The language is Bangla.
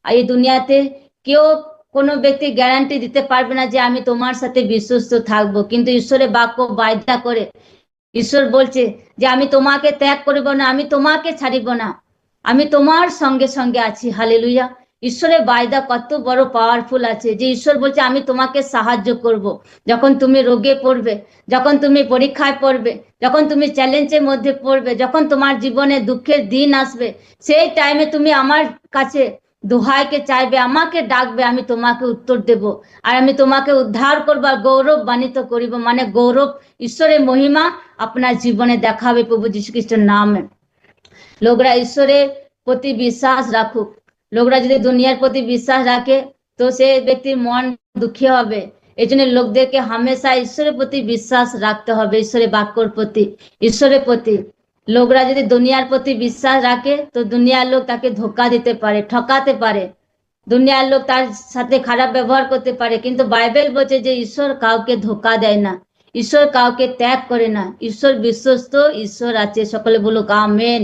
আর এই দুনিয়াতে কেউ কোনো ব্যক্তি গ্যারান্টি দিতে পারবে না যে আমি তোমার সাথে বিশ্বস্ত থাকবো, কিন্তু ঈশ্বরের বাক্য বায়দা করে ঈশ্বর বলছে যে আমি তোমাকে ত্যাগ করিব না, আমি তোমাকে ছাড়িব না, আমি তোমার সঙ্গে সঙ্গে আছি। হালেলুয়া। ঈশ্বরের বায়দা কত বড় পাওয়ারফুল আছে যে ঈশ্বর বলছে আমি তোমাকে সাহায্য করব। যখন তুমি রোগে পড়বে, যখন তুমি পরীক্ষায় পড়বে, যখন তুমি চ্যালেঞ্জের মধ্যে পড়বে, যখন তোমার জীবনে দুঃখের দিন আসবে, সেই টাইমে তুমি আমার কাছে দোহাইকে চাইবে, আমাকে ডাকবে, আমি তোমাকে উত্তর দেব, আর আমি তোমাকে উদ্ধার করবো, গৌরবান্বিত করিব। মানে গৌরব, ঈশ্বরের মহিমা আপনার জীবনে দেখাবে প্রভু যীশু খ্রিস্টের নামে। লোকরা ঈশ্বরের প্রতি বিশ্বাস রাখুক। লোকরা যদি দুনিয়ার প্রতি বিশ্বাস রাখে তো সে ব্যক্তির মন দুঃখী হবে। এই জন্য লোকদেরকে হামেশা ঈশ্বরের প্রতি বিশ্বাস রাখতে হবে, ঈশ্বরের বাক্যর প্রতি, ঈশ্বরের প্রতি। লোকরা যদি দুনিয়ার প্রতি বিশ্বাস রাখে তো দুনিয়ার লোক তাকে ধোকা দিতে পারে, ঠকাতে পারে, দুনিয়ার লোক তার সাথে খারাপ ব্যবহার করতে পারে, কিন্তু বাইবেল বলছে যে ঈশ্বর কাউকে ধোকা দেয় না, ঈশ্বর কাউকে ত্যাগ করে না, ঈশ্বর বিশ্বস্ত ঈশ্বর আছে। সকলে বলুক আমেন।